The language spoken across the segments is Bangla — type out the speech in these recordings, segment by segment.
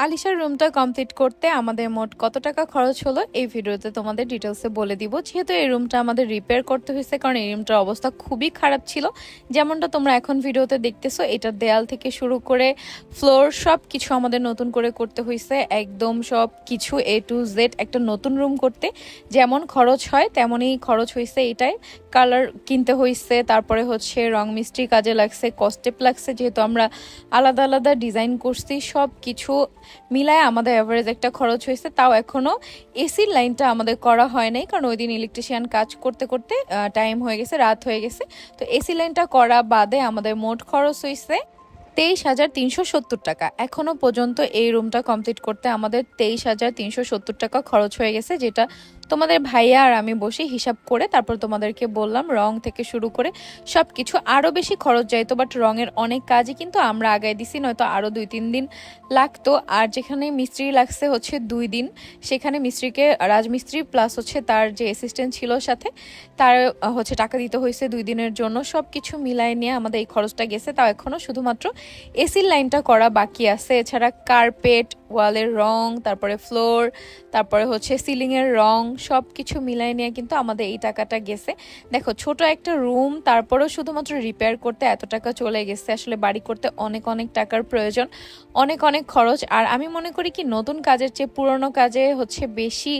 আলিশার রুমটা কমপ্লিট করতে আমাদের মোট কত টাকা খরচ হলো এই ভিডিওতে তোমাদের ডিটেলসে বলে দিব। যেহেতু এই রুমটা আমাদের রিপেয়ার করতে হয়েছে, কারণ এই রুমটার অবস্থা খুবই খারাপ ছিল। যেমনটা তোমরা এখন ভিডিওতে দেখতেছো, এটার দেয়াল থেকে শুরু করে ফ্লোর সব কিছু আমাদের নতুন করে করতে হয়েছে। একদম সব কিছু A to Z একটা নতুন রুম করতে যেমন খরচ হয় তেমনই খরচ হয়েছে। এটাই কালার কিনতে হয়েছে, তারপরে হচ্ছে রং মিস্ত্রি কাজে লাগছে, কস্টেপ লাগছে, যেহেতু আমরা আলাদা আলাদা ডিজাইন করছি। সব কিছু মিলায় আমাদের অ্যাভারেজ একটা খরচ হয়েছে। তাও এখনও এসির লাইনটা আমাদের করা হয় নাই, কারণ ওই দিন ইলেকট্রিশিয়ান কাজ করতে করতে টাইম হয়ে গেছে, রাত হয়ে গেছে। তো এসি লাইনটা করা বাদে আমাদের মোট খরচ হয়েছে 23,370 টাকা। এখনো পর্যন্ত এই রুমটা কমপ্লিট করতে আমাদের 23,370 টাকা খরচ হয়ে গেছে, যেটা তোমাদের ভাইয়া আর আমি বসে হিসাব করে তারপর তোমাদেরকে বললাম। রং থেকে শুরু করে সব কিছু আরও বেশি খরচ যাইতো, বাট রঙের অনেক কাজই কিন্তু আমরা আগায় দিছি, নয়তো আরও 2-3 দিন লাগতো। আর যেখানে মিস্ত্রি লাগছে হচ্ছে 2 দিন, সেখানে মিস্ত্রিকে রাজমিস্ত্রি প্লাস হচ্ছে তার যে অ্যাসিস্ট্যান্ট ছিল সাথে, তার হচ্ছে টাকা দিতে হয়েছে 2 দিনের জন্য। সব কিছু মিলায় নিয়ে আমাদের এই খরচটা গেছে। তাও এখনও শুধুমাত্র এসির লাইনটা করা বাকি আছে। এছাড়া কার্পেট, ওয়ালের রং, তারপরে ফ্লোর, তারপরে হচ্ছে সিলিংয়ের রং, সব কিছু মিলাই নিয়ে কিন্তু আমাদের এই টাকাটা গেছে। দেখো, ছোট একটা রুম, তারপরেও শুধুমাত্র রিপেয়ার করতে এত টাকা চলে গেছে। আসলে বাড়ি করতে অনেক অনেক টাকার প্রয়োজন, অনেক অনেক খরচ। আর আমি মনে করি কি, নতুন কাজের চেয়ে পুরনো কাজে হচ্ছে বেশি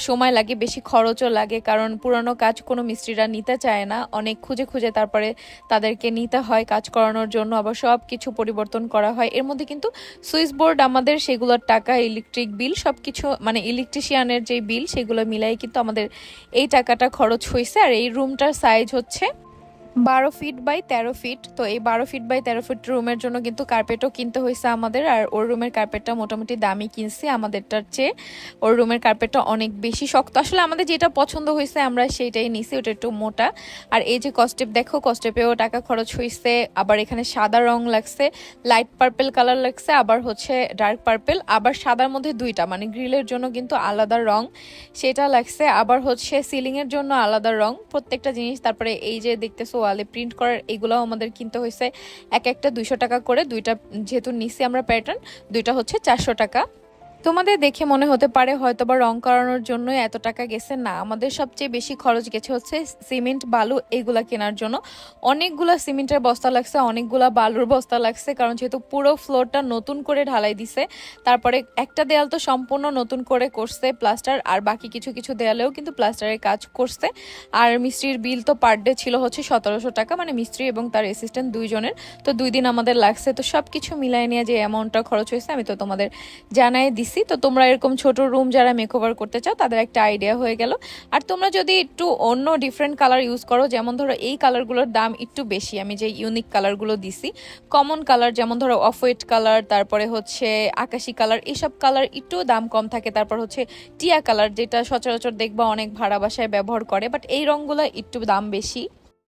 সময় লাগে, বেশি খরচও লাগে। কারণ পুরনো কাজ কোনো মিস্ত্রিরা নিতে চায় না, অনেক খুঁজে খুঁজে তারপরে তাদেরকে নিতে হয় কাজ করানোর জন্য। আবার সব কিছু পরিবর্তন করা হয়। এর মধ্যে কিন্তু সুইচ বোর্ড আমাদের, সেগুলোর টাকা, ইলেকট্রিক বিল, সব কিছু মানে ইলেকট্রিশিয়ানের যে বিল, সেগুলো মিলাই কিন্তু আমাদের এই টাকাটা খরচ হয়েছে। আর এই রুমটার সাইজ হচ্ছে 12 ফিট বাই 13 ফিট। তো এই 12 ফিট বাই 13 ফিট রুমের জন্য কিন্তু কার্পেটও কিনতে হয়েছে আমাদের। আর ওর রুমের কার্পেটটা মোটামুটি দামি কিনছি আমাদেরটার চেয়ে। ওর রুমের কার্পেটটা অনেক বেশি শক্ত। আসলে আমাদের যেটা পছন্দ হয়েছে আমরা সেইটাই নিছি, ওটা একটু মোটা। আর এই যে কস্টেপ, দেখো কস্টেপেও টাকা খরচ হয়েছে। আবার এখানে সাদা রং লাগছে, লাইট পার্পেল কালার লাগছে, আবার হচ্ছে ডার্ক পার্পেল, আবার সাদার মধ্যে দুইটা, মানে গ্রিলের জন্য কিন্তু আলাদা রং সেটা লাগছে। আবার হচ্ছে সিলিংয়ের জন্য আলাদা রং, প্রত্যেকটা জিনিস। তারপরে এই যে দেখতেছো ওয়ালে প্রিন্ট করার, এগুলোও আমাদের কিনতে হয়েছে এক একটা 200 টাকা করে। দুইটা যেহেতু নিছি আমরা প্যাটার্ন, দুইটা হচ্ছে 400 টাকা। তোমাদের দেখে মনে হতে পারে হয়তো বা রং করানোর জন্য এত টাকা গেছে। না, আমাদের সবচেয়ে বেশি খরচ গেছে হচ্ছে সিমেন্ট, বালু, এগুলা কেনার জন্য। অনেকগুলা সিমেন্টের বস্তা লাগছে, অনেকগুলা বালুর বস্তা লাগছে, কারণ যেহেতু পুরো ফ্লোরটা নতুন করে ঢালাই দিছে। তারপরে একটা দেয়াল তো সম্পূর্ণ নতুন করে করছে প্লাস্টার, আর বাকি কিছু কিছু দেয়ালেও কিন্তু প্লাস্টারের কাজ করছে। আর মিস্ত্রির বিল তো পার ডে ছিল হচ্ছে 1700 টাকা, মানে মিস্ত্রি এবং তার অ্যাসিস্ট্যান্ট দুইজনের। তো 2 দিন আমাদের লাগছে। তো সব কিছু মিলাই নিয়ে যে অ্যামাউন্টটা খরচ হয়েছে আমি তো তোমাদের জানাই দিছি। তো তোমরা এরকম ছোট রুম যারা মেকওভার করতে চাও, তাদের একটা আইডিয়া হয়ে গেল। আর তোমরা যদি একটু অন্য ডিফারেন্ট কালার ইউজ করো, যেমন ধরো এই কালারগুলোর দাম একটু বেশি, আমি যে ইউনিক কালারগুলো দিছি, কমন কালার যেমন ধরো অফ হোয়াইট কালার, তারপরে হচ্ছে আকাশি কালার, এইসব কালার একটু দাম কম থাকে। তারপর হচ্ছে টিয়া কালার, যেটা সচরাচর দেখবা অনেক ভাড়া বাসায় ব্যবহার করে, বাট এই রঙগুলো একটু দাম বেশি।